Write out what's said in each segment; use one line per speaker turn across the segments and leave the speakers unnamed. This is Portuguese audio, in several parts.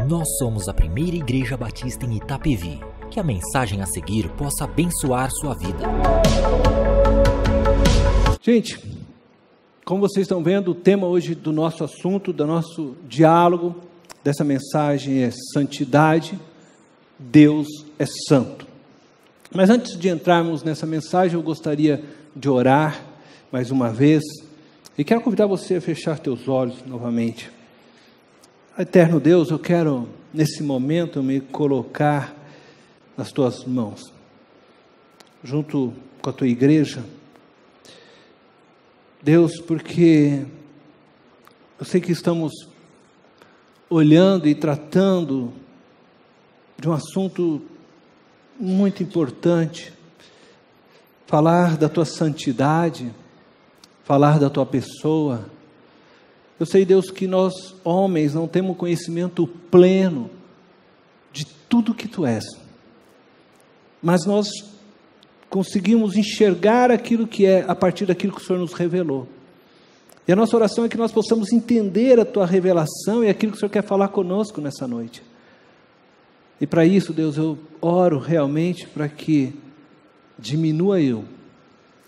Nós somos a primeira igreja batista em Itapevi. Que a mensagem a seguir possa abençoar sua vida.
Gente, como vocês estão vendo, o tema hoje do nosso assunto, do nosso diálogo, dessa mensagem é santidade. Deus é santo. Mas antes de entrarmos nessa mensagem, eu gostaria de orar mais uma vez. E quero convidar você a fechar teus olhos novamente. Eterno Deus, eu quero, nesse momento, me colocar nas tuas mãos, junto com a tua igreja. Deus, porque eu sei que estamos olhando e tratando de um assunto muito importante, falar da tua santidade, falar da tua pessoa. Eu sei, Deus, que nós, homens, não temos conhecimento pleno de tudo que tu és, mas nós conseguimos enxergar aquilo que é a partir daquilo que o Senhor nos revelou. E a nossa oração é que nós possamos entender a tua revelação e aquilo que o Senhor quer falar conosco nessa noite. E para isso, Deus, eu oro realmente para que diminua eu,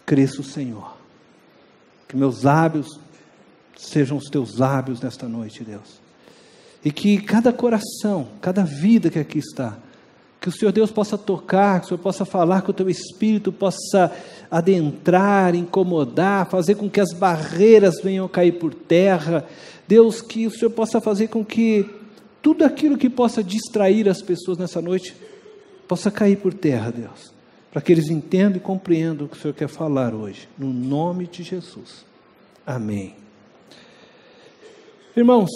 cresça o Senhor. Que meus lábios sejam os teus lábios nesta noite, Deus. E que cada coração, cada vida que aqui está, que o Senhor Deus possa tocar, que o Senhor possa falar, que o teu Espírito possa adentrar, incomodar, fazer com que as barreiras venham cair por terra. Deus, que o Senhor possa fazer com que tudo aquilo que possa distrair as pessoas nessa noite possa cair por terra, Deus, para que eles entendam e compreendam o que o Senhor quer falar hoje, no nome de Jesus. Amém. Irmãos,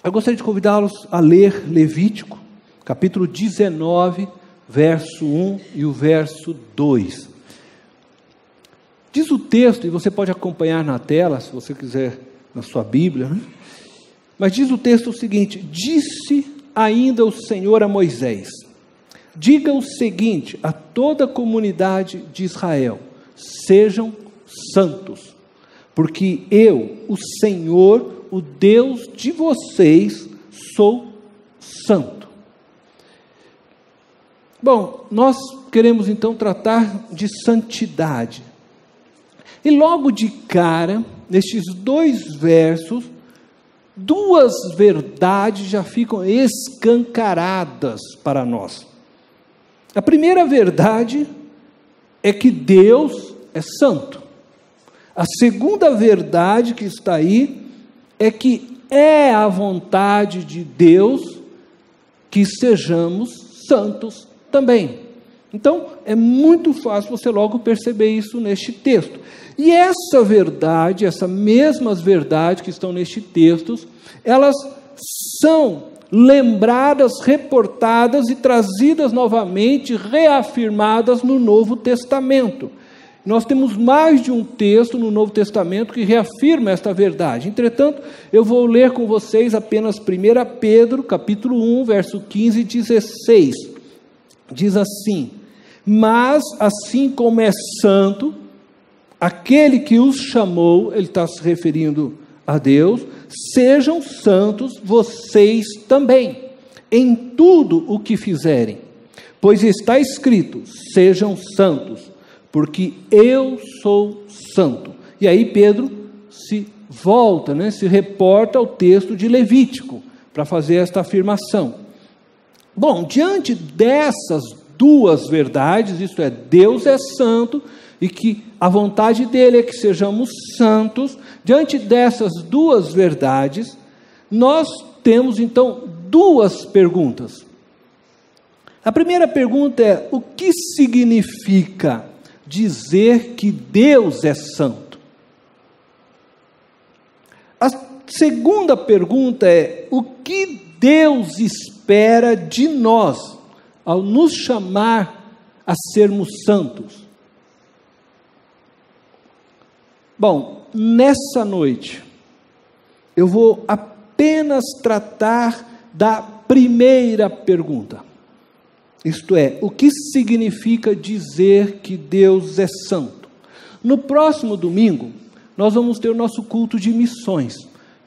eu gostaria de convidá-los a ler Levítico, capítulo 19, verso 1 e o verso 2. Diz o texto, e você pode acompanhar na tela, se você quiser, na sua Bíblia, né? Mas diz o texto o seguinte: disse ainda o Senhor a Moisés: diga o seguinte a toda a comunidade de Israel: sejam santos, porque eu, o Senhor, o Deus de vocês, sou santo. Bom, nós queremos então tratar de santidade. E logo de cara, nestes dois versos, duas verdades já ficam escancaradas para nós. A primeira verdade é que Deus é santo. A segunda verdade que está aí é que é a vontade de Deus que sejamos santos também. Então, é muito fácil você logo perceber isso neste texto. E essa verdade, essas mesmas verdades que estão neste texto, elas são lembradas, reportadas e trazidas novamente, reafirmadas no Novo Testamento. Nós temos mais de um texto no Novo Testamento que reafirma esta verdade. Entretanto, eu vou ler com vocês apenas 1 Pedro, capítulo 1, verso 15 e 16. Diz assim: mas assim como é santo aquele que os chamou, ele está se referindo a Deus, sejam santos vocês também, em tudo o que fizerem, pois está escrito: sejam santos, porque eu sou santo. E aí Pedro se volta, se reporta ao texto de Levítico, para fazer esta afirmação. Bom, diante dessas duas verdades, isto é, Deus é santo, e que a vontade dele é que sejamos santos, diante dessas duas verdades, nós temos então duas perguntas. A primeira pergunta é: o que significa dizer que Deus é santo? A segunda pergunta é: o que Deus espera de nós ao nos chamar a sermos santos? Bom, nessa noite, eu vou apenas tratar da primeira pergunta. Isto é, o que significa dizer que Deus é santo? No próximo domingo, nós vamos ter o nosso culto de missões.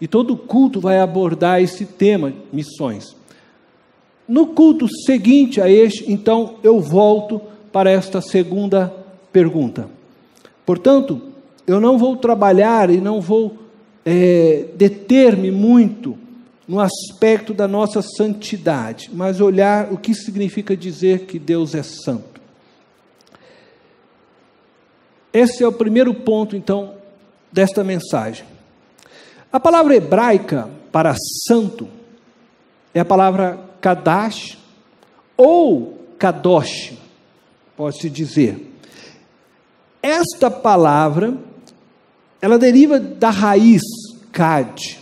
E todo culto vai abordar esse tema, missões. No culto seguinte a este, então, eu volto para esta segunda pergunta. Portanto, eu não vou trabalhar e não vou deter-me muito no aspecto da nossa santidade, mas olhar o que significa dizer que Deus é santo. Esse é o primeiro ponto, então, desta mensagem. A palavra hebraica para santo é a palavra kadash ou kadosh, pode-se dizer. Esta palavra, ela deriva da raiz kad,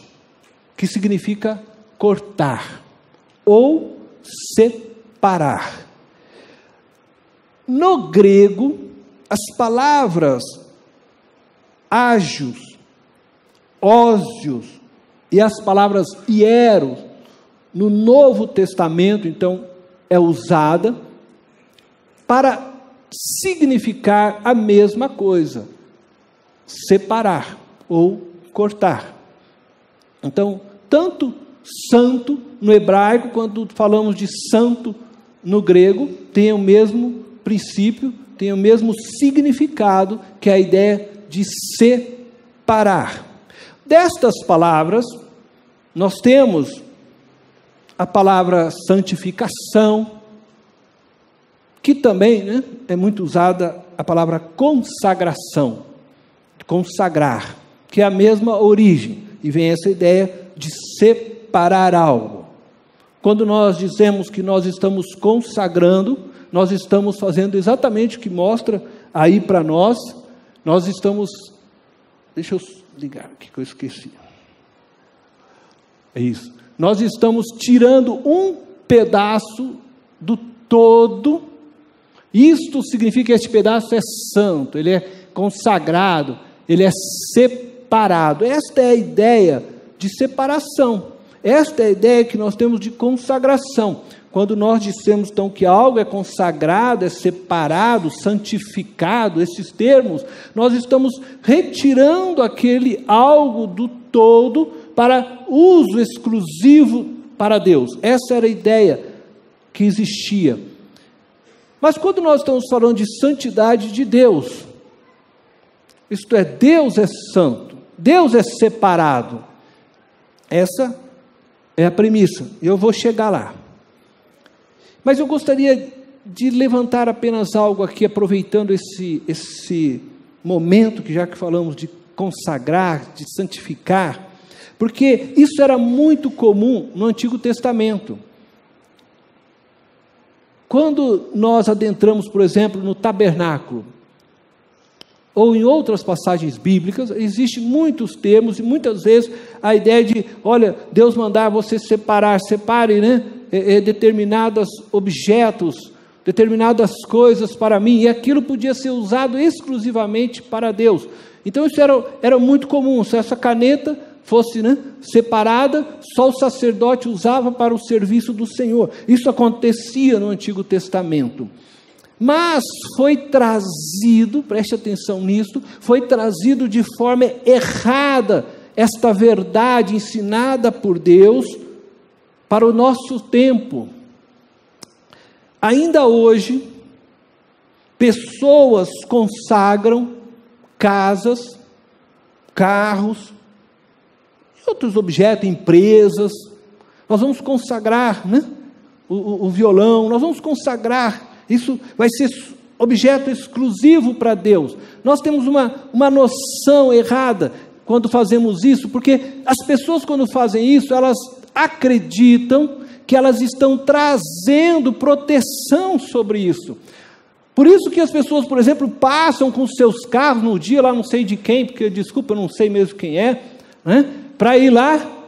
que significa cortar ou separar. No grego, as palavras ágios, ósios e as palavras hieros, no Novo Testamento, então, é usada para significar a mesma coisa, separar ou cortar. Então, tanto santo no hebraico, quando falamos de santo no grego, tem o mesmo princípio, tem o mesmo significado, que é a ideia de separar. Destas palavras, nós temos a palavra santificação, que também é muito usada a palavra consagração, consagrar, que é a mesma origem, e vem essa ideia de separar algo. Quando nós dizemos que nós estamos consagrando, nós estamos fazendo exatamente o que mostra aí para nós, nós estamos, deixa eu ligar aqui que eu esqueci, é isso, nós estamos tirando um pedaço do todo. Isto significa que este pedaço é santo, ele é consagrado, ele é separado. Esta é a ideia de separação, esta é a ideia que nós temos de consagração. Quando nós dissemos então que algo é consagrado, é separado, santificado, esses termos, nós estamos retirando aquele algo do todo para uso exclusivo para Deus. Essa era a ideia que existia. Mas quando nós estamos falando de santidade de Deus, isto é, Deus é santo, Deus é separado. Essa é a premissa, eu vou chegar lá. Mas eu gostaria de levantar apenas algo aqui, aproveitando esse momento, que já que falamos de consagrar, de santificar, porque isso era muito comum no Antigo Testamento. Quando nós adentramos, por exemplo, no tabernáculo, ou em outras passagens bíblicas, existem muitos termos e muitas vezes a ideia de, olha, Deus mandar você separe, determinados objetos, determinadas coisas para mim, e aquilo podia ser usado exclusivamente para Deus. Então isso era muito comum. Se essa caneta fosse separada, só o sacerdote usava para o serviço do Senhor. Isso acontecia no Antigo Testamento. Mas foi trazido, preste atenção nisso, foi trazido de forma errada esta verdade ensinada por Deus para o nosso tempo. Ainda hoje, pessoas consagram casas, carros, outros objetos, empresas. Nós vamos consagrar o violão, nós vamos consagrar. Isso vai ser objeto exclusivo para Deus. Nós temos uma noção errada quando fazemos isso, porque as pessoas, quando fazem isso, elas acreditam que elas estão trazendo proteção sobre isso. Por isso que as pessoas, por exemplo, passam com seus carros no dia, lá não sei de quem, porque, desculpa, eu não sei mesmo quem é, para ir lá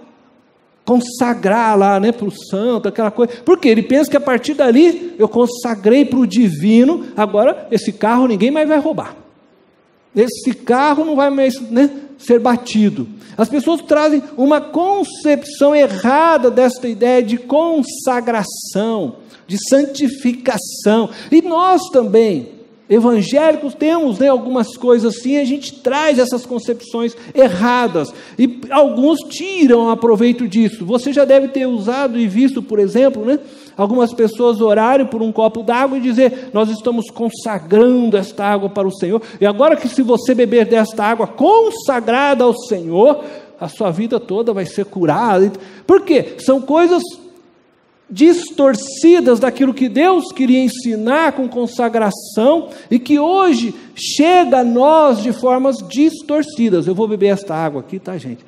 consagrar lá, para o santo, aquela coisa, porque ele pensa que a partir dali eu consagrei para o divino, agora esse carro ninguém mais vai roubar, esse carro não vai mais ser batido. As pessoas trazem uma concepção errada desta ideia de consagração, de santificação, e nós também evangélicos temos, né, algumas coisas assim, a gente traz essas concepções erradas, e alguns tiram aproveito disso. Você já deve ter usado e visto, por exemplo, né, algumas pessoas orarem por um copo d'água e dizer: nós estamos consagrando esta água para o Senhor, e agora que se você beber desta água consagrada ao Senhor, a sua vida toda vai ser curada. Por quê? São coisas distorcidas daquilo que Deus queria ensinar com consagração e que hoje chega a nós de formas distorcidas. Eu vou beber esta água aqui, tá, gente?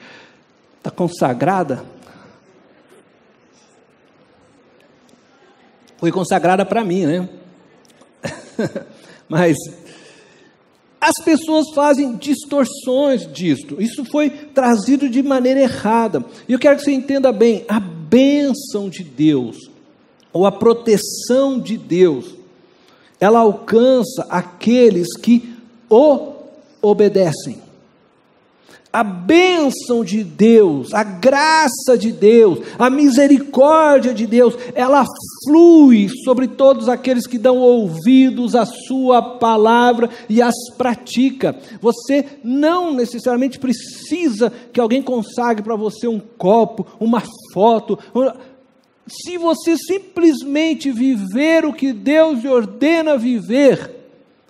Está consagrada? Foi consagrada para mim, né? Mas as pessoas fazem distorções disto. Isso foi trazido de maneira errada. E eu quero que você entenda bem: a bênção de Deus, ou a proteção de Deus, ela alcança aqueles que o obedecem. A bênção de Deus, a graça de Deus, a misericórdia de Deus, ela flui sobre todos aqueles que dão ouvidos à sua palavra e as pratica. Você não necessariamente precisa que alguém consagre para você um copo, uma foto. Se você simplesmente viver o que Deus lhe ordena viver,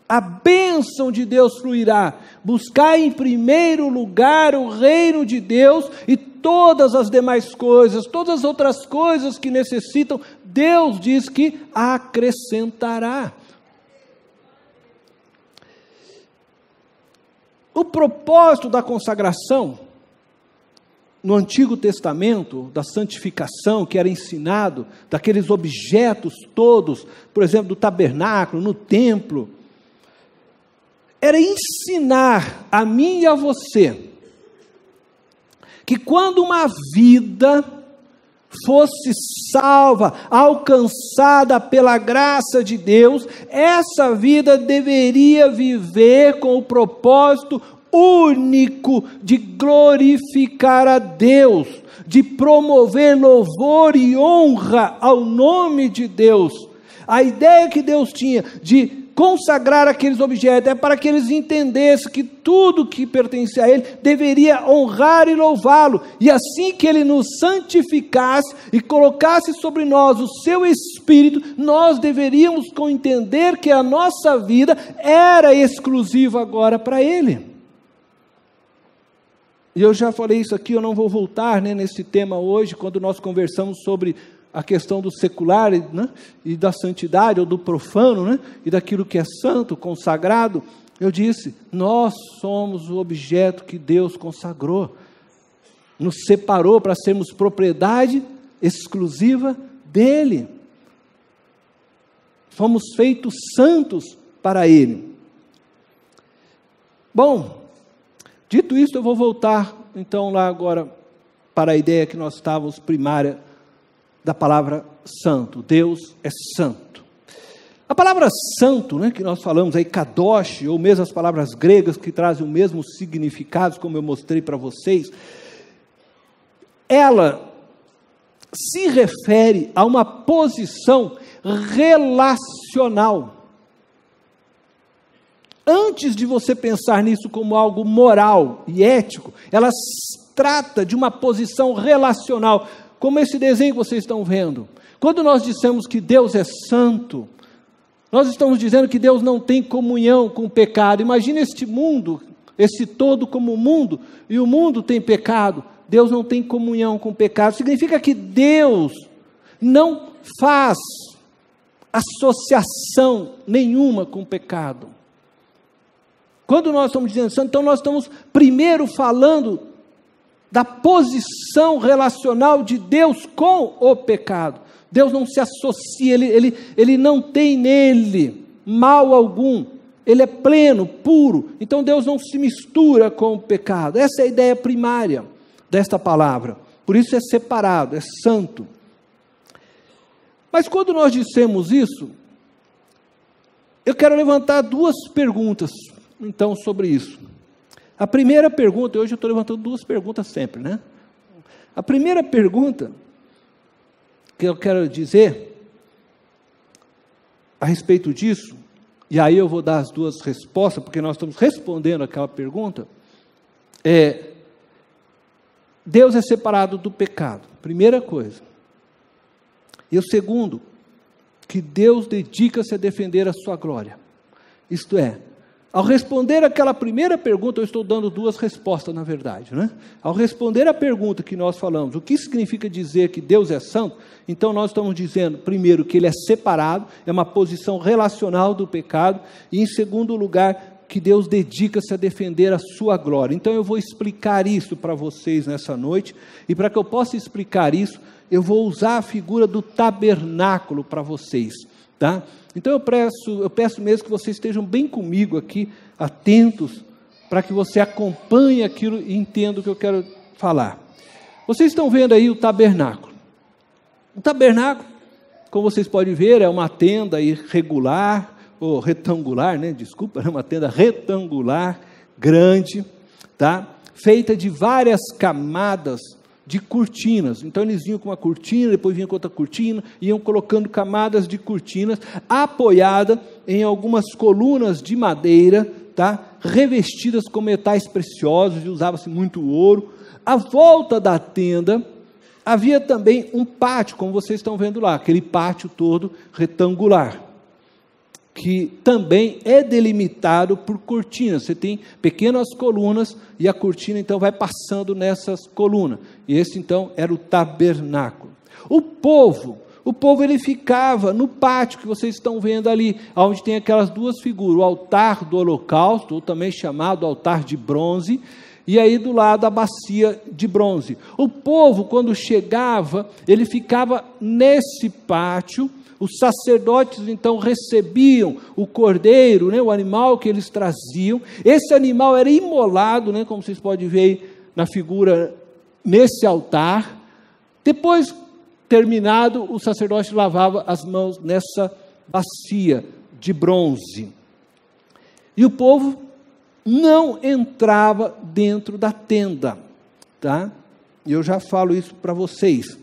a bênção de Deus fluirá. Buscar em primeiro lugar o reino de Deus, e todas as demais coisas, todas as outras coisas que necessitam, Deus diz que acrescentará. O propósito da consagração no Antigo Testamento, da santificação que era ensinado, daqueles objetos todos, por exemplo, do tabernáculo, no templo, era ensinar a mim e a você que quando uma vida fosse salva, alcançada pela graça de Deus, essa vida deveria viver com o propósito único de glorificar a Deus, de promover louvor e honra ao nome de Deus. A ideia que Deus tinha de consagrar aqueles objetos é para que eles entendessem que tudo que pertencia a Ele deveria honrar e louvá-lo, e assim que Ele nos santificasse e colocasse sobre nós o seu Espírito, nós deveríamos entender que a nossa vida era exclusiva agora para Ele. E eu já falei isso aqui, eu não vou voltar, né, nesse tema hoje, quando nós conversamos sobre a questão do secular, né, e da santidade, ou do profano, né, e daquilo que é santo, consagrado. Eu disse: nós somos o objeto que Deus consagrou, nos separou para sermos propriedade exclusiva dEle. Fomos feitos santos para Ele. Bom, dito isso, eu vou voltar então lá agora para a ideia que nós estávamos primária da palavra santo. Deus é santo. A palavra santo, né, que nós falamos aí, kadosh, ou mesmo as palavras gregas que trazem o mesmo significado, como eu mostrei para vocês, ela se refere a uma posição relacional. Antes de você pensar nisso como algo moral e ético, ela trata de uma posição relacional, como esse desenho que vocês estão vendo. Quando nós dissemos que Deus é santo, nós estamos dizendo que Deus não tem comunhão com o pecado. Imagina este mundo, esse todo como mundo, e o mundo tem pecado. Deus não tem comunhão com o pecado. Significa que Deus não faz associação nenhuma com o pecado. Quando nós estamos dizendo santo, então nós estamos primeiro falando da posição relacional de Deus com o pecado. Deus não se associa, ele não tem nele mal algum, ele é pleno, puro, então Deus não se mistura com o pecado. Essa é a ideia primária desta palavra, por isso é separado, é santo. Mas quando nós dissemos isso, eu quero levantar duas perguntas, então, sobre isso. A primeira pergunta, hoje eu estou levantando duas perguntas sempre, né? A primeira pergunta que eu quero dizer a respeito disso e aí eu vou dar as duas respostas, porque nós estamos respondendo aquela pergunta, Deus é separado do pecado, primeira coisa. E o segundo, que Deus dedica-se a defender a sua glória. Isto é, ao responder aquela primeira pergunta, eu estou dando duas respostas, na verdade, né? Ao responder a pergunta que nós falamos, o que significa dizer que Deus é santo? Então nós estamos dizendo, primeiro, que Ele é separado, é uma posição relacional do pecado, e em segundo lugar, que Deus dedica-se a defender a sua glória. Então eu vou explicar isso para vocês nessa noite, e para que eu possa explicar isso, eu vou usar a figura do tabernáculo para vocês, tá? Então eu peço mesmo que vocês estejam bem comigo aqui, atentos, para que você acompanhe aquilo e entenda o que eu quero falar. Vocês estão vendo aí o tabernáculo. O tabernáculo, como vocês podem ver, é uma tenda irregular, ou retangular, né? Desculpa, é uma tenda retangular, grande, tá? Feita de várias camadas de cortinas. Então eles vinham com uma cortina, depois vinham com outra cortina, iam colocando camadas de cortinas, apoiada em algumas colunas de madeira, tá? Revestidas com metais preciosos, e usava-se muito ouro. À volta da tenda havia também um pátio, como vocês estão vendo lá, aquele pátio todo retangular, que também é delimitado por cortinas. Você tem pequenas colunas e a cortina então vai passando nessas colunas. E esse então era o tabernáculo. O povo ele ficava no pátio que vocês estão vendo ali, onde tem aquelas duas figuras, o altar do holocausto, ou também chamado altar de bronze, e aí do lado a bacia de bronze. O povo, quando chegava, ele ficava nesse pátio. Os sacerdotes então recebiam o cordeiro, né, o animal que eles traziam. Esse animal era imolado, né, como vocês podem ver na figura, nesse altar. Depois, terminado, o sacerdote lavava as mãos nessa bacia de bronze. E o povo não entrava dentro da tenda, tá? E eu já falo isso para vocês.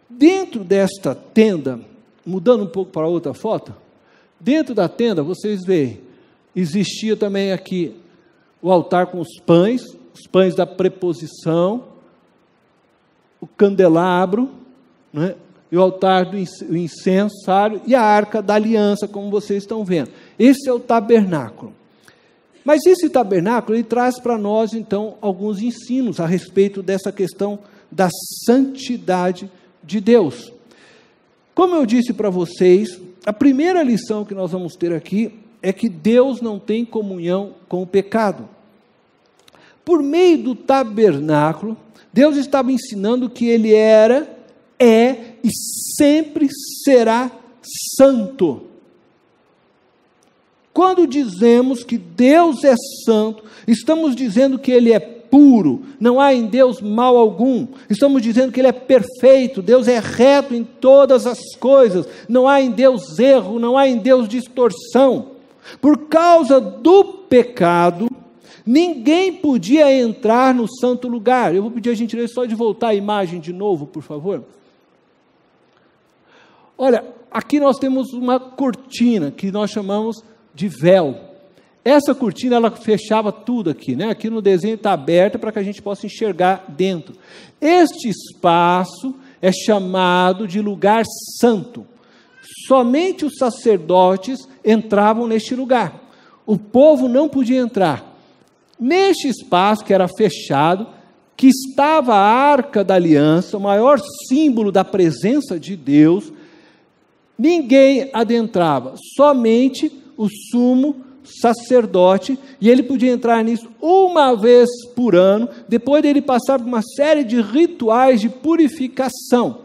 Dentro desta tenda, mudando um pouco para outra foto, dentro da tenda, vocês veem, existia também aqui o altar com os pães da preposição, o candelabro, né, e o altar do incensário e a arca da aliança, como vocês estão vendo. Esse é o tabernáculo. Mas esse tabernáculo, ele traz para nós, então, alguns ensinos a respeito dessa questão da santidade de Deus. Como eu disse para vocês, a primeira lição que nós vamos ter aqui é que Deus não tem comunhão com o pecado. Por meio do tabernáculo, Deus estava ensinando que Ele é e sempre será santo. Quando dizemos que Deus é santo, estamos dizendo que Ele é puro, não há em Deus mal algum. Estamos dizendo que Ele é perfeito, Deus é reto em todas as coisas, não há em Deus erro, não há em Deus distorção. Por causa do pecado, ninguém podia entrar no santo lugar. Eu vou pedir a gentileza só de voltar a imagem de novo, por favor. Olha, aqui nós temos uma cortina que nós chamamos de véu. Essa cortina, ela fechava tudo aqui, né? Aqui no desenho está aberta para que a gente possa enxergar dentro. Este espaço é chamado de lugar santo. Somente os sacerdotes entravam neste lugar. O povo não podia entrar. Neste espaço que era fechado, que estava a Arca da Aliança, o maior símbolo da presença de Deus, ninguém adentrava, somente o sumo sacerdote, e ele podia entrar nisso uma vez por ano, depois dele passar por uma série de rituais de purificação.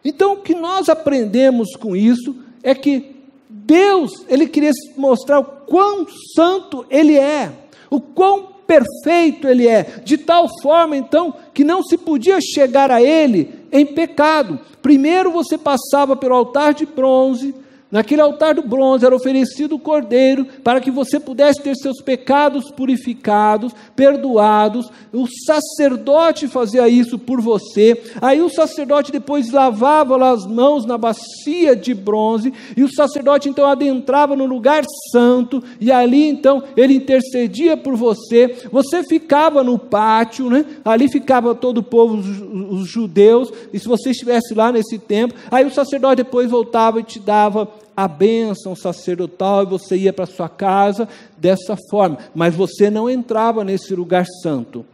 Então, o que nós aprendemos com isso é que Deus, Ele queria mostrar o quão santo Ele é, o quão perfeito Ele é, de tal forma, então, que não se podia chegar a Ele em pecado. Primeiro você passava pelo altar de bronze, naquele altar do bronze era oferecido o cordeiro, para que você pudesse ter seus pecados purificados, perdoados. O sacerdote fazia isso por você. Aí o sacerdote depois lavava lá as mãos na bacia de bronze, e o sacerdote então adentrava no lugar santo, e ali então ele intercedia por você. Você ficava no pátio, né? Ali ficava todo o povo, os judeus, e se você estivesse lá nesse tempo, aí o sacerdote depois voltava e te dava a bênção sacerdotal, e você ia para sua casa dessa forma, mas você não entrava nesse lugar santo,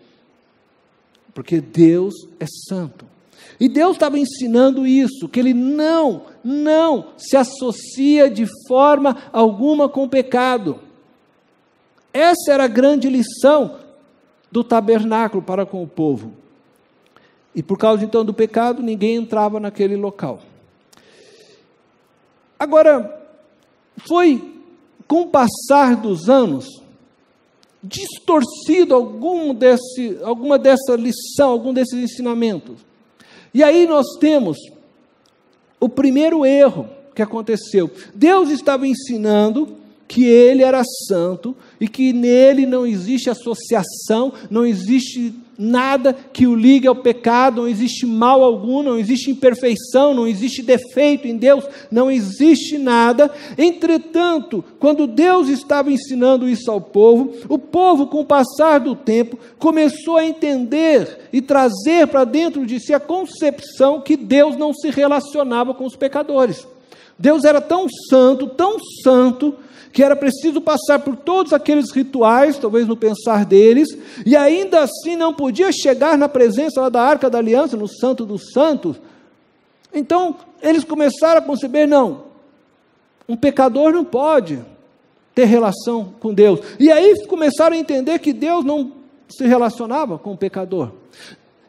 porque Deus é santo, e Deus estava ensinando isso, que Ele não se associa de forma alguma com o pecado. Essa era a grande lição do tabernáculo para com o povo, e por causa então do pecado, ninguém entrava naquele local. Agora, foi com o passar dos anos, distorcido alguma dessa lição, algum desses ensinamentos. E aí nós temos o primeiro erro que aconteceu. Deus estava ensinando que Ele era santo, e que nele não existe associação, não existe nada que o ligue ao pecado, não existe mal algum, não existe imperfeição, não existe defeito em Deus, não existe nada. Entretanto, quando Deus estava ensinando isso ao povo, o povo, com o passar do tempo, começou a entender e trazer para dentro de si a concepção que Deus não se relacionava com os pecadores. Deus era tão santo, que era preciso passar por todos aqueles rituais, talvez no pensar deles, e ainda assim não podia chegar na presença lá da Arca da Aliança, no Santo dos Santos. Então, eles começaram a conceber, não, um pecador não pode ter relação com Deus. E aí começaram a entender que Deus não se relacionava com o pecador.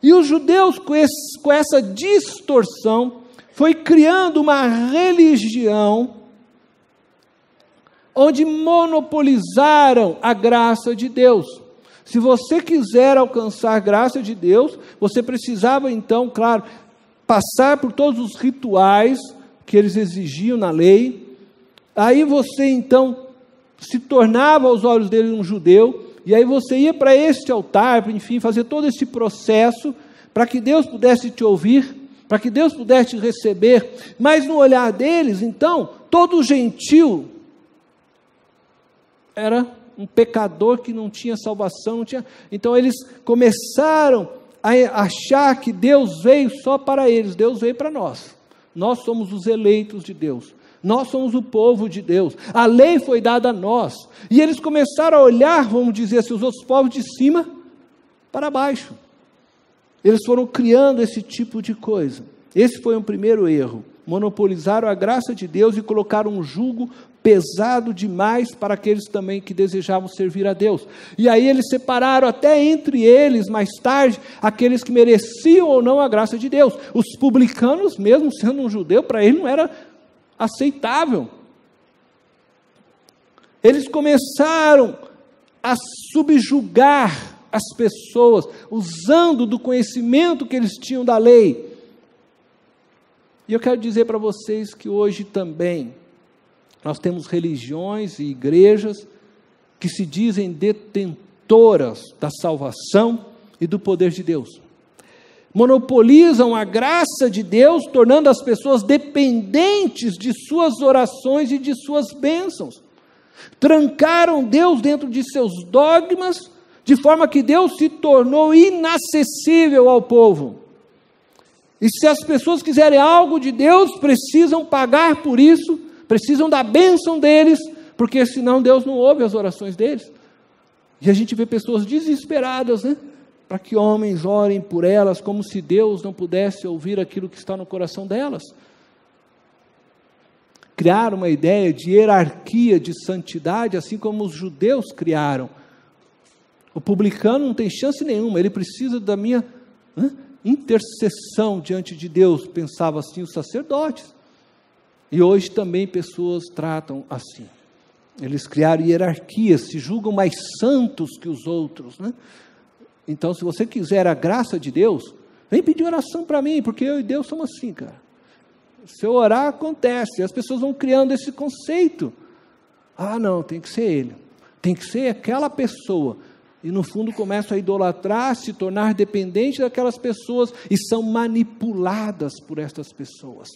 E os judeus, com essa distorção, foi criando uma religião onde monopolizaram a graça de Deus. Se você quiser alcançar a graça de Deus, você precisava então, claro, passar por todos os rituais que eles exigiam na lei. Aí você então se tornava aos olhos deles um judeu, e aí você ia para este altar, enfim, fazer todo esse processo, para que Deus pudesse te ouvir, para que Deus pudesse te receber. Mas no olhar deles, então, todo gentil era um pecador que não tinha salvação, então eles começaram a achar que Deus veio só para eles. Deus veio para nós. Nós somos os eleitos de Deus, nós somos o povo de Deus, a lei foi dada a nós, e eles começaram a olhar, vamos dizer assim, os outros povos de cima para baixo. Eles foram criando esse tipo de coisa. Esse foi um primeiro erro. Monopolizaram a graça de Deus e colocaram um jugo pesado demais para aqueles também que desejavam servir a Deus. E aí eles separaram até entre eles, mais tarde, aqueles que mereciam ou não a graça de Deus. Os publicanos, mesmo sendo um judeu, para ele não era aceitável. Eles começaram a subjugar as pessoas, usando do conhecimento que eles tinham da lei. E eu quero dizer para vocês que hoje também nós temos religiões e igrejas que se dizem detentoras da salvação e do poder de Deus. Monopolizam a graça de Deus, tornando as pessoas dependentes de suas orações e de suas bênçãos. Trancaram Deus dentro de seus dogmas, de forma que Deus se tornou inacessível ao povo. E se as pessoas quiserem algo de Deus, precisam pagar por isso, precisam da bênção deles, porque senão Deus não ouve as orações deles. E a gente vê pessoas desesperadas, né? Para que homens orem por elas, como se Deus não pudesse ouvir aquilo que está no coração delas. Criaram uma ideia de hierarquia, de santidade, assim como os judeus criaram. O publicano não tem chance nenhuma, ele precisa da minha intercessão diante de Deus, pensava assim os sacerdotes. E hoje também pessoas tratam assim. Eles criaram hierarquias, se julgam mais santos que os outros, né? Então, se você quiser a graça de Deus, vem pedir oração para mim, porque eu e Deus somos assim, cara. Se eu orar, acontece. As pessoas vão criando esse conceito. Ah, não, tem que ser ele. Tem que ser aquela pessoa. E no fundo começam a idolatrar, se tornar dependente daquelas pessoas e são manipuladas por estas pessoas.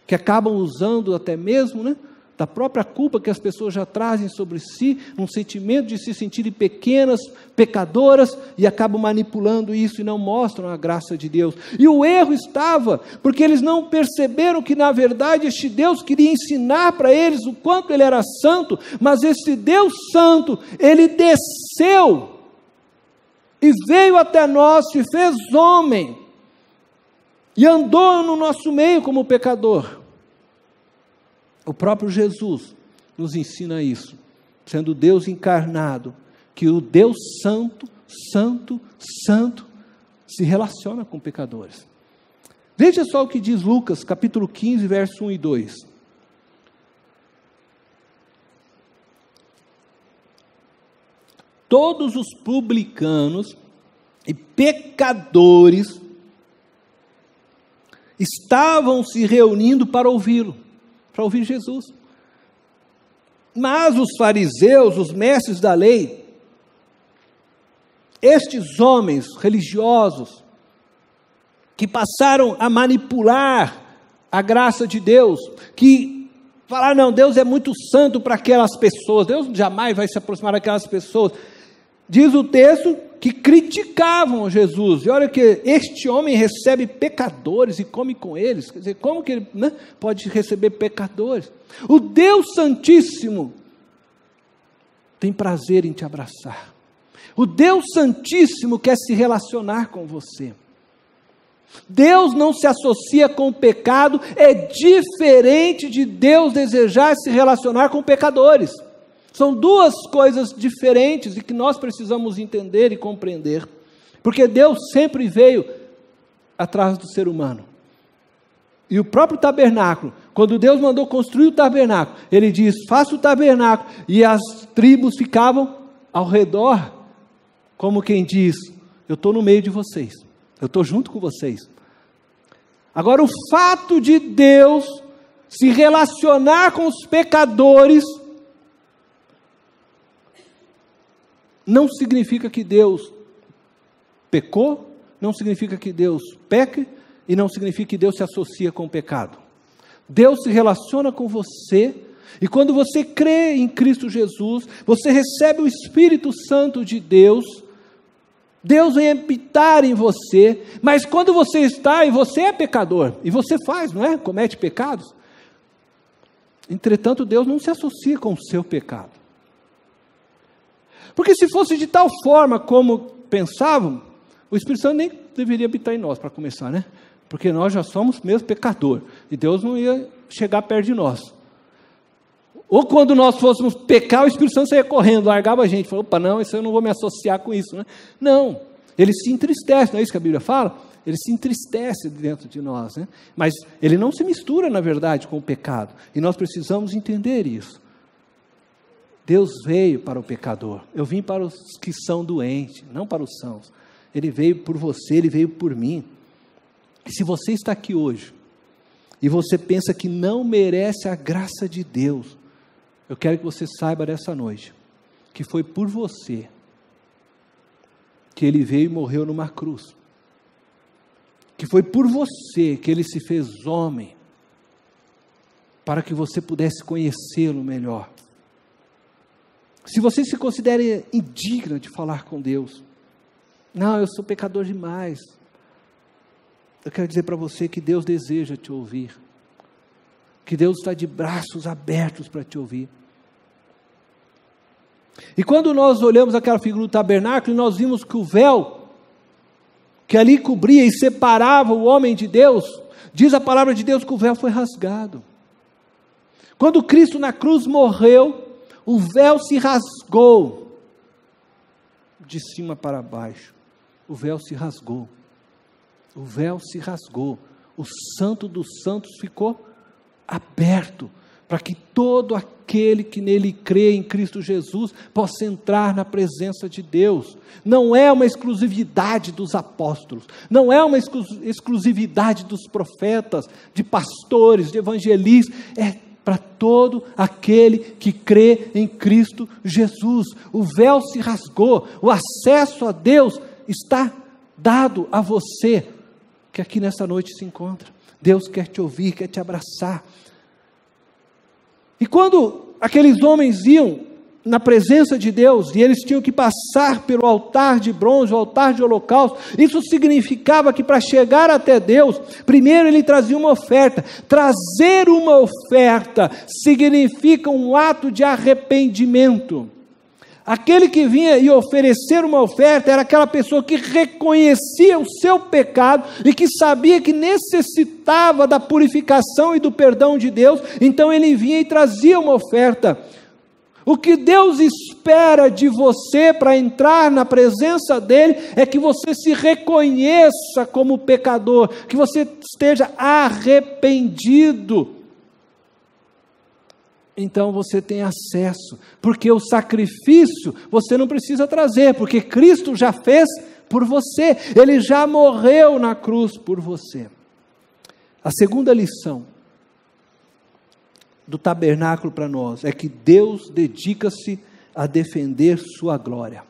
Que acabam usando até mesmo, né, da própria culpa que as pessoas já trazem sobre si, um sentimento de se sentirem pequenas, pecadoras, e acabam manipulando isso e não mostram a graça de Deus. E o erro estava, porque eles não perceberam que na verdade este Deus queria ensinar para eles o quanto Ele era santo, mas esse Deus santo, Ele desceu, e veio até nós, se fez homem, e andou no nosso meio como pecador. O próprio Jesus nos ensina isso, sendo Deus encarnado, que o Deus santo, santo, santo, se relaciona com pecadores. Veja só o que diz Lucas, capítulo 15, verso 1 e 2. Todos os publicanos e pecadores estavam se reunindo para ouvi-lo, para ouvir Jesus. Mas os fariseus, os mestres da lei, estes homens religiosos, que passaram a manipular a graça de Deus, que falaram, não, Deus é muito santo para aquelas pessoas, Deus jamais vai se aproximar daquelas pessoas. Diz o texto que criticavam Jesus, e olha que este homem recebe pecadores e come com eles, quer dizer, como que ele, né, pode receber pecadores? O Deus Santíssimo tem prazer em te abraçar, o Deus Santíssimo quer se relacionar com você. Deus não se associa com o pecado, é diferente de Deus desejar se relacionar com pecadores. São duas coisas diferentes e que nós precisamos entender e compreender. Porque Deus sempre veio atrás do ser humano. E o próprio tabernáculo, quando Deus mandou construir o tabernáculo, Ele diz, faça o tabernáculo, e as tribos ficavam ao redor, como quem diz, eu estou no meio de vocês, eu estou junto com vocês. Agora, o fato de Deus se relacionar com os pecadores não significa que Deus pecou, não significa que Deus peque, e não significa que Deus se associa com o pecado. Deus se relaciona com você, e quando você crê em Cristo Jesus, você recebe o Espírito Santo de Deus, Deus vem habitar em você, mas quando você está, e você é pecador, e você faz, não é? Comete pecados. Entretanto, Deus não se associa com o seu pecado. Porque se fosse de tal forma como pensavam, o Espírito Santo nem deveria habitar em nós, para começar, né? Porque nós já somos mesmo pecador, e Deus não ia chegar perto de nós. Ou quando nós fôssemos pecar, o Espírito Santo saía correndo, largava a gente, falou, opa, não, isso eu não vou me associar com isso, né? Não, ele se entristece, não é isso que a Bíblia fala? Ele se entristece dentro de nós, né? Mas ele não se mistura, na verdade, com o pecado, e nós precisamos entender isso. Deus veio para o pecador, eu vim para os que são doentes, não para os sãos. Ele veio por você, Ele veio por mim. E se você está aqui hoje, e você pensa que não merece a graça de Deus, eu quero que você saiba dessa noite, que foi por você, que Ele veio e morreu numa cruz, que foi por você que Ele se fez homem, para que você pudesse conhecê-lo melhor. Se você se considera indigna de falar com Deus, não, eu sou pecador demais, eu quero dizer para você que Deus deseja te ouvir, que Deus está de braços abertos para te ouvir. E quando nós olhamos aquela figura do tabernáculo, nós vimos que o véu, que ali cobria e separava o homem de Deus, diz a palavra de Deus que o véu foi rasgado. Quando Cristo na cruz morreu, o véu se rasgou, de cima para baixo, o véu se rasgou, o véu se rasgou, o santo dos santos ficou aberto, para que todo aquele que nele crê, em Cristo Jesus, possa entrar na presença de Deus. Não é uma exclusividade dos apóstolos, não é uma exclusividade dos profetas, de pastores, de evangelistas, é para todo aquele que crê em Cristo Jesus. O véu se rasgou, o acesso a Deus está dado a você, que aqui nessa noite se encontra. Deus quer te ouvir, quer te abraçar. E quando aqueles homens iam na presença de Deus, e eles tinham que passar pelo altar de bronze, o altar de holocausto, isso significava que para chegar até Deus, primeiro ele trazia uma oferta. Trazer uma oferta significa um ato de arrependimento. Aquele que vinha e oferecer uma oferta era aquela pessoa que reconhecia o seu pecado e que sabia que necessitava da purificação e do perdão de Deus, então ele vinha e trazia uma oferta. O que Deus espera de você para entrar na presença dEle é que você se reconheça como pecador, que você esteja arrependido. Então você tem acesso, porque o sacrifício você não precisa trazer, porque Cristo já fez por você, Ele já morreu na cruz por você. A segunda lição do tabernáculo para nós é que Deus dedica-se a defender sua glória.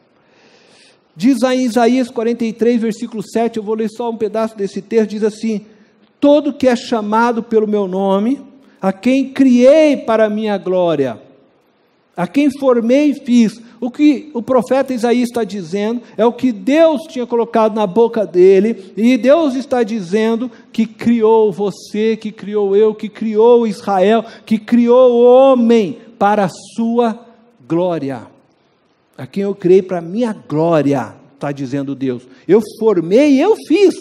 Diz aí em Isaías 43, versículo 7, eu vou ler só um pedaço desse texto, diz assim: todo que é chamado pelo meu nome, a quem criei para a minha glória, a quem formei e fiz. O que o profeta Isaías está dizendo é o que Deus tinha colocado na boca dele, e Deus está dizendo que criou você, que criou eu, que criou Israel, que criou o homem para a sua glória. A quem eu criei para a minha glória, está dizendo Deus. Eu formei e eu fiz.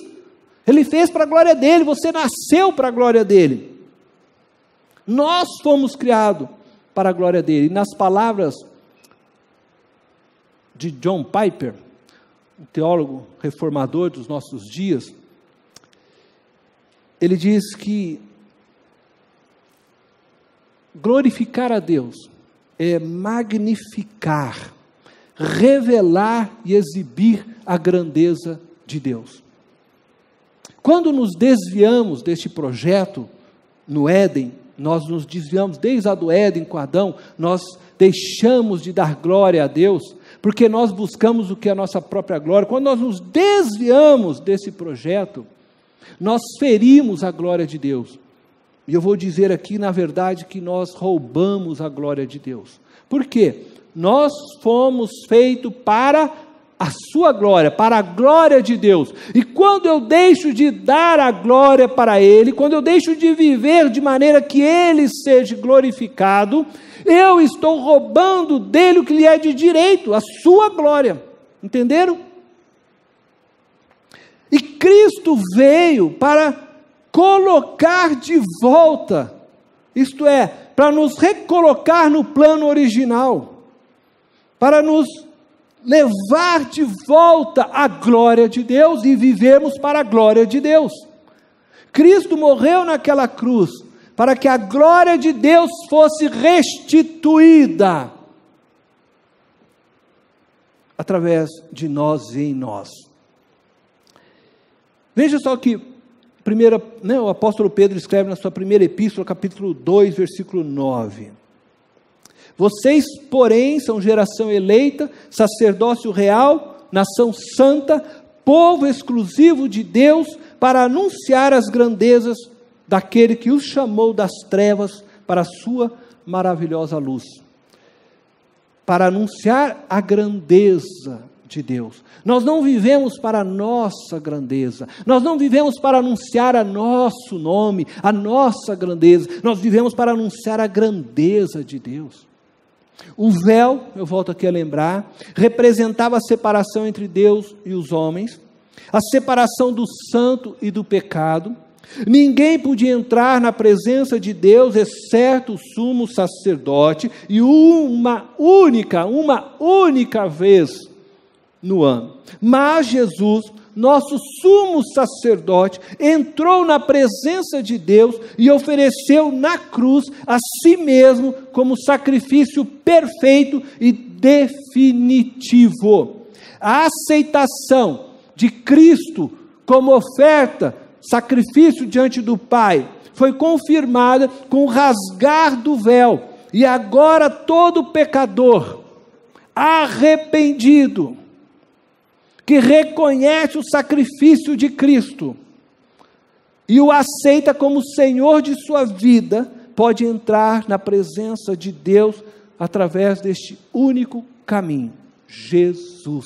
Ele fez para a glória dele, você nasceu para a glória dele. Nós fomos criados para a glória dele. E nas palavras de John Piper, um teólogo reformador dos nossos dias, ele diz que glorificar a Deus é magnificar, revelar e exibir a grandeza de Deus. Quando nos desviamos deste projeto no Éden, nós nos desviamos desde a do Éden com Adão, nós deixamos de dar glória a Deus, porque nós buscamos o que é a nossa própria glória. Quando nós nos desviamos desse projeto, nós ferimos a glória de Deus. E eu vou dizer aqui, na verdade, que nós roubamos a glória de Deus. Por quê? Nós fomos feitos para a sua glória, para a glória de Deus. E quando eu deixo de dar a glória para Ele, quando eu deixo de viver de maneira que Ele seja glorificado, eu estou roubando dele o que lhe é de direito, a sua glória. Entenderam? E Cristo veio para colocar de volta, isto é, para nos recolocar no plano original, para nos levar de volta a glória de Deus e vivermos para a glória de Deus. Cristo morreu naquela cruz para que a glória de Deus fosse restituída através de nós e em nós. Veja só que o apóstolo Pedro escreve na sua primeira epístola, capítulo 2, versículo 9. Vocês, porém, são geração eleita, sacerdócio real, nação santa, povo exclusivo de Deus, para anunciar as grandezas daquele que os chamou das trevas para a sua maravilhosa luz. Para anunciar a grandeza de Deus. Nós não vivemos para a nossa grandeza, nós não vivemos para anunciar a nosso nome, a nossa grandeza, nós vivemos para anunciar a grandeza de Deus. O véu, eu volto aqui a lembrar, representava a separação entre Deus e os homens, a separação do santo e do pecado. Ninguém podia entrar na presença de Deus, exceto o sumo sacerdote, e uma única vez no ano. Mas Jesus, nosso sumo sacerdote, entrou na presença de Deus e ofereceu na cruz a si mesmo como sacrifício perfeito e definitivo. A aceitação de Cristo como oferta, sacrifício diante do Pai, foi confirmada com o rasgar do véu, e agora todo pecador arrependido, que reconhece o sacrifício de Cristo e o aceita como Senhor de sua vida, pode entrar na presença de Deus através deste único caminho, Jesus,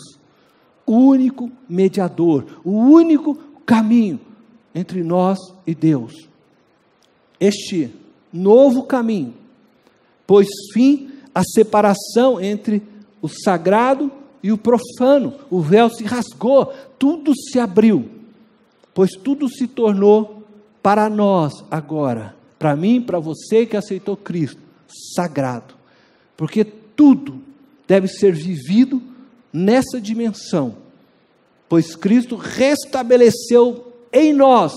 o único mediador, o único caminho entre nós e Deus. Este novo caminho pôs fim à separação entre o sagrado e o profano. O véu se rasgou, tudo se abriu, pois tudo se tornou para nós agora, para mim, para você que aceitou Cristo, sagrado, porque tudo deve ser vivido nessa dimensão, pois Cristo restabeleceu em nós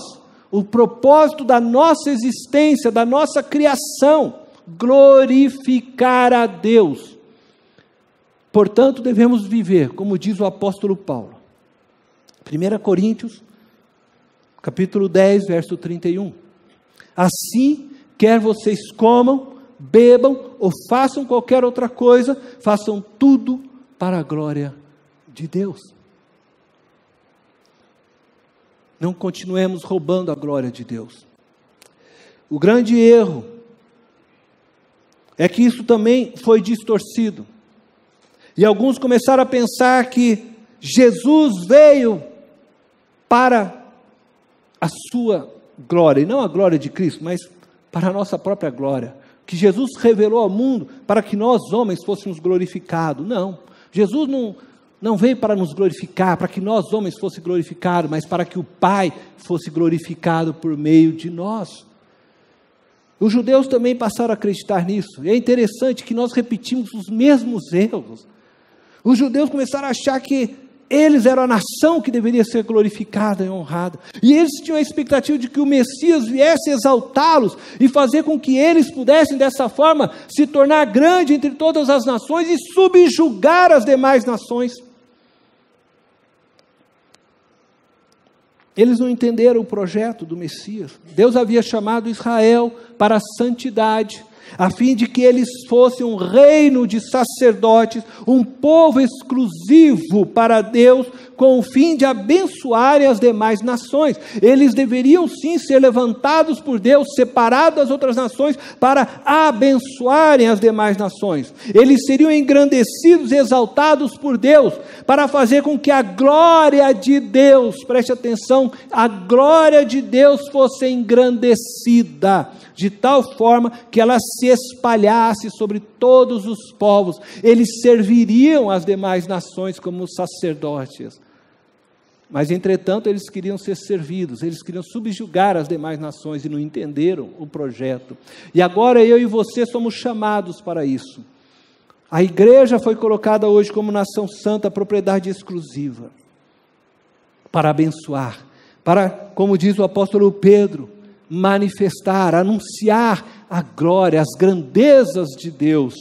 o propósito da nossa existência, da nossa criação, glorificar a Deus. Portanto, devemos viver, como diz o apóstolo Paulo, 1 Coríntios, capítulo 10, verso 31. Assim, quer vocês comam, bebam ou façam qualquer outra coisa, façam tudo para a glória de Deus. Não continuemos roubando a glória de Deus. O grande erro é que isso também foi distorcido. E alguns começaram a pensar que Jesus veio para a sua glória, e não a glória de Cristo, mas para a nossa própria glória. Que Jesus revelou ao mundo para que nós, homens, fôssemos glorificados. Não, Jesus não veio para nos glorificar, para que nós, homens, fosse glorificados, mas para que o Pai fosse glorificado por meio de nós. Os judeus também passaram a acreditar nisso, e é interessante que nós repetimos os mesmos erros. Os judeus começaram a achar que eles eram a nação que deveria ser glorificada e honrada, e eles tinham a expectativa de que o Messias viesse exaltá-los, e fazer com que eles pudessem dessa forma se tornar grande entre todas as nações, e subjugar as demais nações. Eles não entenderam o projeto do Messias. Deus havia chamado Israel para a santidade, a fim de que eles fossem um reino de sacerdotes, um povo exclusivo para Deus, com o fim de abençoarem as demais nações. Eles deveriam sim ser levantados por Deus, separados das outras nações, para abençoarem as demais nações. Eles seriam engrandecidos e exaltados por Deus, para fazer com que a glória de Deus, preste atenção, a glória de Deus fosse engrandecida, de tal forma que ela se espalhasse sobre todos os povos. Eles serviriam as demais nações como sacerdotes. Mas, entretanto, eles queriam ser servidos, eles queriam subjugar as demais nações e não entenderam o projeto. E agora eu e você somos chamados para isso. A igreja foi colocada hoje como nação santa, propriedade exclusiva, para abençoar, para, como diz o apóstolo Pedro, manifestar, anunciar a glória, as grandezas de Deus.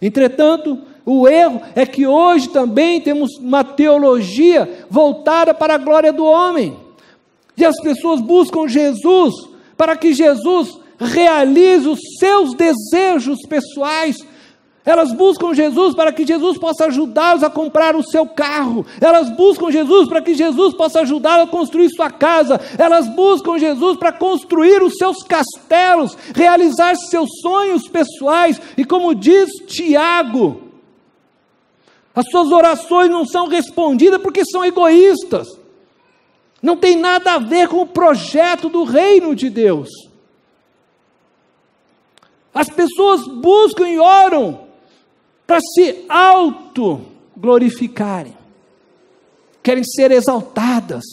Entretanto, o erro é que hoje também temos uma teologia voltada para a glória do homem, e as pessoas buscam Jesus para que Jesus realize os seus desejos pessoais. Elas buscam Jesus para que Jesus possa ajudá-los a comprar o seu carro. Elas buscam Jesus para que Jesus possa ajudá-los a construir sua casa. Elas buscam Jesus para construir os seus castelos, realizar seus sonhos pessoais. E como diz Tiago, as suas orações não são respondidas porque são egoístas. Não tem nada a ver com o projeto do reino de Deus. As pessoas buscam e oram para se auto-glorificarem, querem ser exaltadas.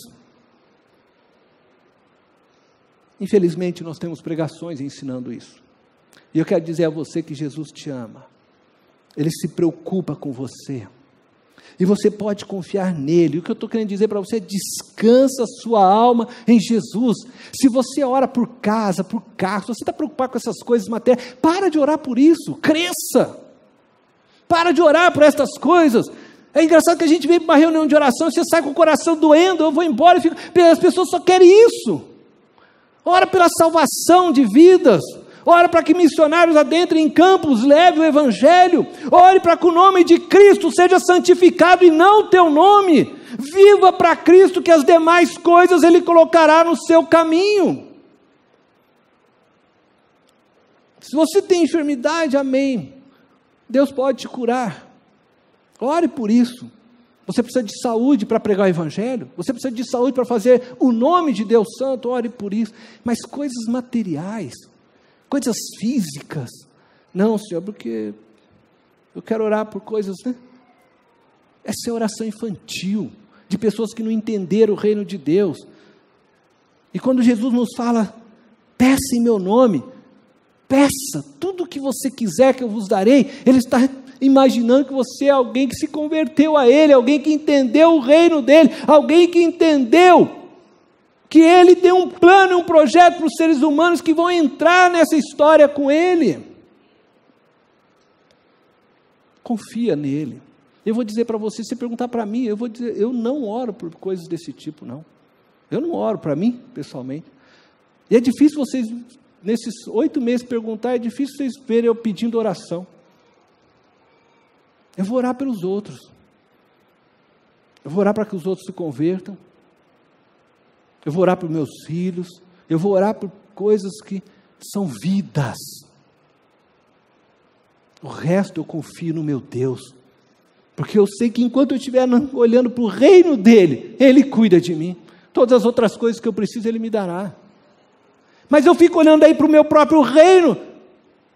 Infelizmente, nós temos pregações ensinando isso, e eu quero dizer a você que Jesus te ama, Ele se preocupa com você, E você pode confiar nele. O que eu estou querendo dizer para você é: descansa a sua alma em Jesus. Se você ora por casa, por carro, se você está preocupado com essas coisas materiais, para de orar por isso, cresça. Para de orar por estas coisas. É engraçado que a gente vem para uma reunião de oração e você sai com o coração doendo, eu vou embora e fico... As pessoas só querem isso. Ora pela salvação de vidas. Ora para que missionários adentrem em campos, leve o evangelho. Ore para que o nome de Cristo seja santificado e não o teu nome. Viva para Cristo, que as demais coisas Ele colocará no seu caminho. Se você tem enfermidade, amém, Deus pode te curar. Ore por isso. Você precisa de saúde para pregar o evangelho, você precisa de saúde para fazer o nome de Deus santo, ore por isso. Mas coisas materiais, coisas físicas, não, Senhor, porque eu quero orar por coisas, né? Essa é oração infantil, de pessoas que não entenderam o reino de Deus. E quando Jesus nos fala, peça em meu nome, peça tudo o que você quiser que eu vos darei, Ele está imaginando que você é alguém que se converteu a Ele, alguém que entendeu o reino dEle, alguém que entendeu que Ele tem um plano, um projeto para os seres humanos que vão entrar nessa história com Ele. Confia nele. Eu vou dizer para você, se perguntar para mim, eu vou dizer, eu não oro por coisas desse tipo, não. Eu não oro para mim, pessoalmente. E é difícil vocês, nesses 8 meses, perguntar, é difícil vocês verem eu pedindo oração. Eu vou orar pelos outros. Eu vou orar para que os outros se convertam. Eu vou orar por meus filhos. Eu vou orar por coisas que são vidas. O resto eu confio no meu Deus. Porque eu sei que enquanto eu estiver olhando para o reino dEle, Ele cuida de mim. Todas as outras coisas que eu preciso, Ele me dará. Mas eu fico olhando aí para o meu próprio reino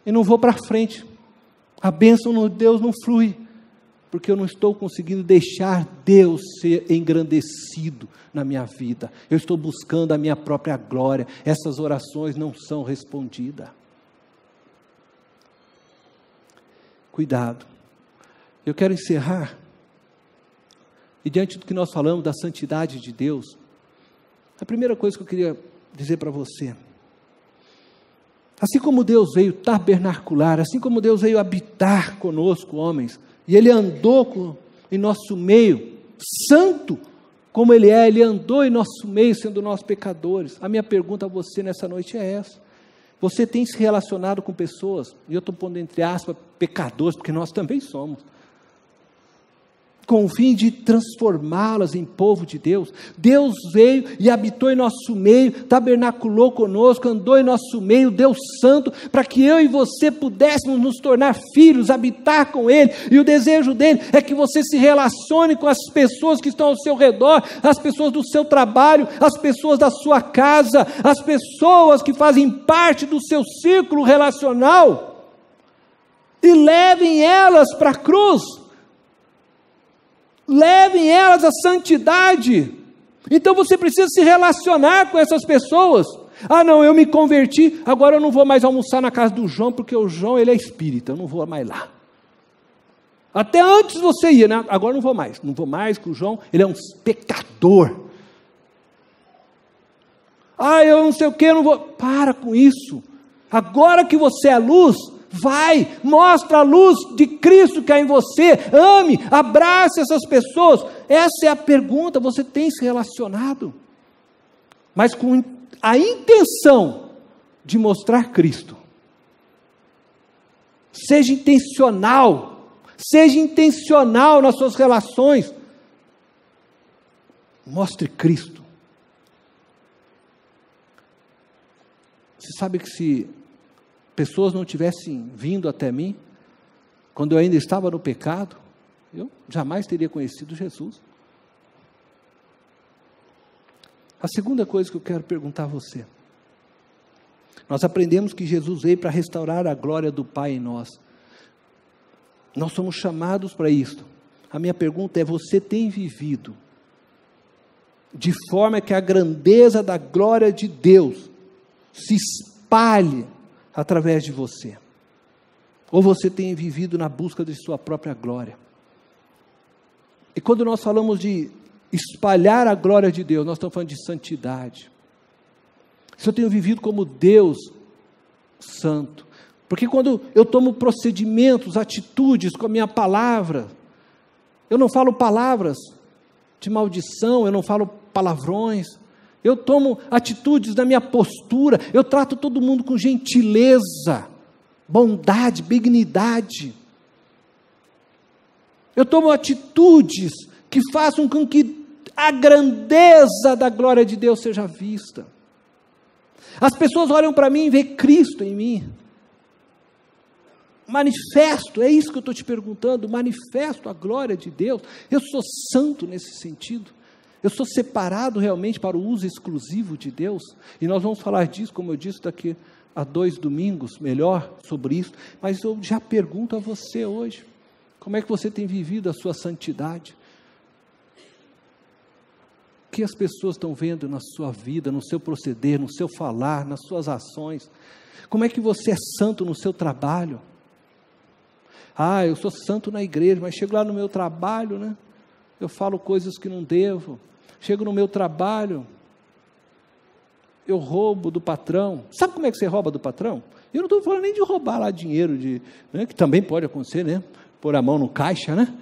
e não vou para frente. A bênção de Deus não flui. Porque eu não estou conseguindo deixar Deus ser engrandecido na minha vida. Eu estou buscando a minha própria glória. Essas orações não são respondidas. Cuidado. Eu quero encerrar. E diante do que nós falamos da santidade de Deus, a primeira coisa que eu queria dizer para você, assim como Deus veio tabernacular, assim como Deus veio habitar conosco, homens, e Ele andou em nosso meio, santo como Ele é, Ele andou em nosso meio, sendo nós pecadores. A minha pergunta a você nessa noite é essa: você tem se relacionado com pessoas, e eu estou pondo entre aspas, pecadores, porque nós também somos, com o fim de transformá-las em povo de Deus? Deus veio e habitou em nosso meio, tabernaculou conosco, andou em nosso meio, Deus santo, para que eu e você pudéssemos nos tornar filhos, habitar com Ele, e o desejo dEle é que você se relacione com as pessoas que estão ao seu redor, as pessoas do seu trabalho, as pessoas da sua casa, as pessoas que fazem parte do seu círculo relacional, e levem elas para a cruz. Levem elas à santidade. Então você precisa se relacionar com essas pessoas. Ah não, eu me converti, agora eu não vou mais almoçar na casa do João, porque o João ele é espírita, eu não vou mais lá. Até antes você ia, né? Agora não vou mais, porque o João ele é um pecador. Ah, eu não sei o que, eu não vou. Para com isso. Agora que você é luz, vai, mostra a luz de Cristo que há em você, ame, abrace essas pessoas. Essa é a pergunta, você tem se relacionado, mas com a intenção de mostrar Cristo. Seja intencional nas suas relações, mostre Cristo. Você sabe que se pessoas não tivessem vindo até mim, quando eu ainda estava no pecado, eu jamais teria conhecido Jesus. A segunda coisa que eu quero perguntar a você, nós aprendemos que Jesus veio para restaurar a glória do Pai em nós. Nós somos chamados para isso. A minha pergunta é: você tem vivido de forma que a grandeza da glória de Deus se espalhe através de você? Ou você tem vivido na busca de sua própria glória? E quando nós falamos de espalhar a glória de Deus, nós estamos falando de santidade. Se eu tenho vivido como Deus santo, porque quando eu tomo procedimentos, atitudes com a minha palavra, eu não falo palavras de maldição, eu não falo palavrões, eu tomo atitudes na minha postura, eu trato todo mundo com gentileza, bondade, benignidade. Eu tomo atitudes que façam com que a grandeza da glória de Deus seja vista. As pessoas olham para mim e veem Cristo em mim. Manifesto, é isso que eu estou te perguntando, manifesto a glória de Deus. Eu sou santo nesse sentido. Eu sou separado realmente para o uso exclusivo de Deus. E nós vamos falar disso, como eu disse, daqui a 2 domingos, melhor sobre isso. Mas eu já pergunto a você hoje, como é que você tem vivido a sua santidade? O que as pessoas estão vendo na sua vida, no seu proceder, no seu falar, nas suas ações? Como é que você é santo no seu trabalho? Ah, eu sou santo na igreja, mas chego lá no meu trabalho, né? Eu falo coisas que não devo. Chego no meu trabalho, eu roubo do patrão. Sabe como é que você rouba do patrão? Eu não estou falando nem de roubar lá dinheiro, né, que também pode acontecer, né? Pôr a mão no caixa, né?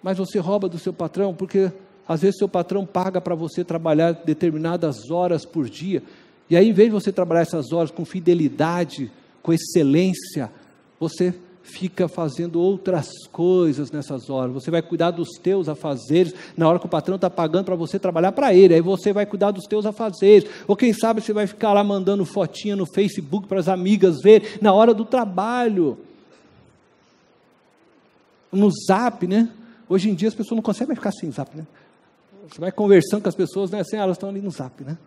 Mas você rouba do seu patrão, porque às vezes seu patrão paga para você trabalhar determinadas horas por dia, e aí em vez de você trabalhar essas horas com fidelidade, com excelência, você fica fazendo outras coisas nessas horas. Você vai cuidar dos teus afazeres, na hora que o patrão está pagando para você trabalhar para ele, aí você vai cuidar dos teus afazeres, ou quem sabe você vai ficar lá mandando fotinha no Facebook para as amigas ver, na hora do trabalho, no Zap, né? Hoje em dia as pessoas não conseguem mais ficar sem Zap, né? Você vai conversando com as pessoas, né? Assim, elas estão ali no Zap, né?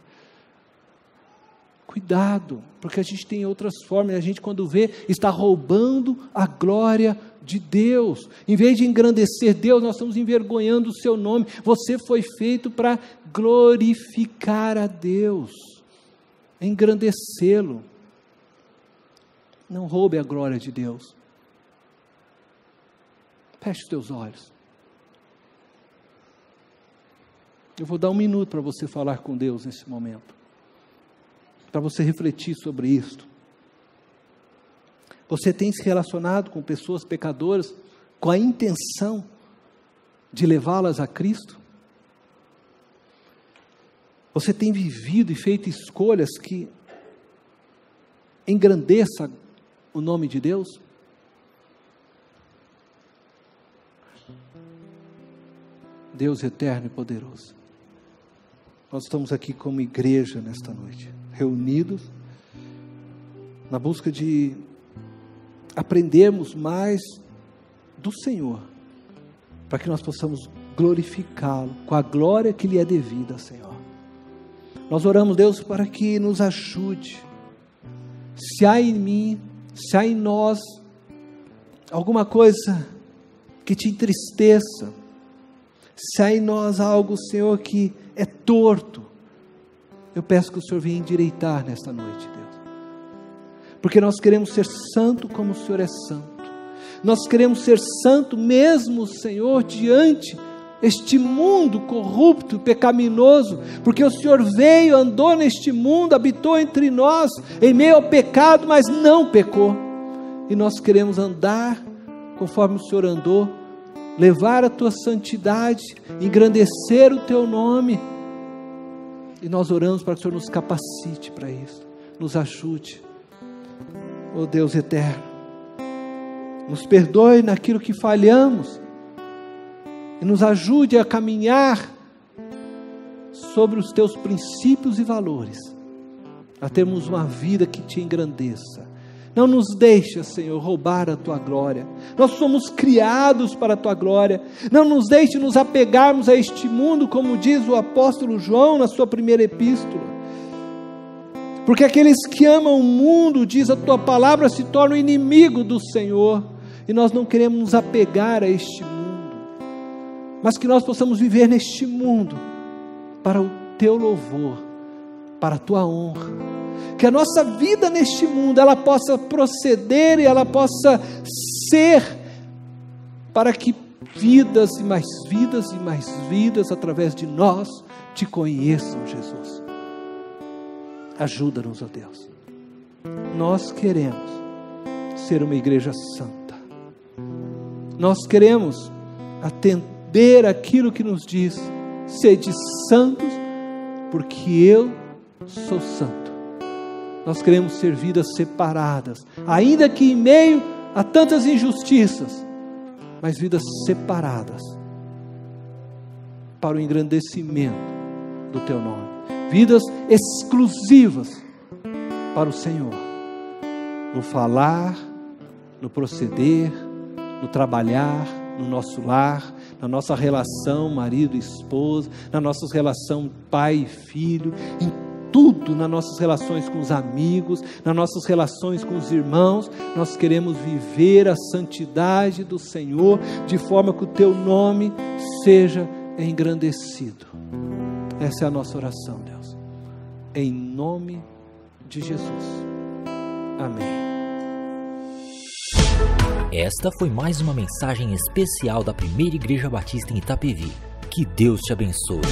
Cuidado, porque a gente tem outras formas, a gente quando vê, está roubando a glória de Deus. Em vez de engrandecer Deus, nós estamos envergonhando o seu nome. Você foi feito para glorificar a Deus, engrandecê-lo. Não roube a glória de Deus. Feche os teus olhos. Eu vou dar 1 minuto para você falar com Deus nesse momento, para você refletir sobre isto. Você tem se relacionado com pessoas pecadoras com a intenção de levá-las a Cristo? Você tem vivido e feito escolhas que engrandeçam o nome de Deus? Deus eterno e poderoso, nós estamos aqui como igreja nesta noite, reunidos na busca de aprendermos mais do Senhor, para que nós possamos glorificá-lo com a glória que lhe é devida, Senhor. Nós oramos, Deus, para que nos ajude. Se há em mim, se há em nós alguma coisa que te entristeça, se há em nós algo, Senhor, que é torto, eu peço que o Senhor venha endireitar nesta noite, Deus, porque nós queremos ser santo como o Senhor é santo. Nós queremos ser santo mesmo, Senhor, diante este mundo corrupto, pecaminoso, porque o Senhor veio, andou neste mundo, habitou entre nós, em meio ao pecado, mas não pecou, e nós queremos andar conforme o Senhor andou, levar a tua santidade, engrandecer o teu nome, e nós oramos para que o Senhor nos capacite para isso, nos ajude, ó Deus eterno, nos perdoe naquilo que falhamos, e nos ajude a caminhar sobre os teus princípios e valores, a termos uma vida que te engrandeça. Não nos deixa, Senhor, roubar a tua glória. Nós somos criados para a tua glória. Não nos deixe nos apegarmos a este mundo, como diz o apóstolo João na sua primeira epístola. Porque aqueles que amam o mundo, diz a tua palavra, se tornam inimigo do Senhor. E nós não queremos nos apegar a este mundo, mas que nós possamos viver neste mundo para o teu louvor, para a tua honra. Que a nossa vida neste mundo, ela possa proceder e ela possa ser para que vidas e mais vidas e mais vidas através de nós te conheçam, Jesus. Ajuda-nos, ó Deus. Nós queremos ser uma igreja santa. Nós queremos atender aquilo que nos diz: sede santos, porque eu sou santo. Nós queremos ser vidas separadas, ainda que em meio a tantas injustiças, mas vidas separadas para o engrandecimento do Teu nome, vidas exclusivas para o Senhor, no falar, no proceder, no trabalhar, no nosso lar, na nossa relação marido e esposa, na nossa relação pai e filho, em tudo, nas nossas relações com os amigos, nas nossas relações com os irmãos. Nós queremos viver a santidade do Senhor, de forma que o Teu nome seja engrandecido. Essa é a nossa oração, Deus, em nome de Jesus, amém.
Esta foi mais uma mensagem especial da Primeira Igreja Batista em Itapevi. Que Deus te abençoe.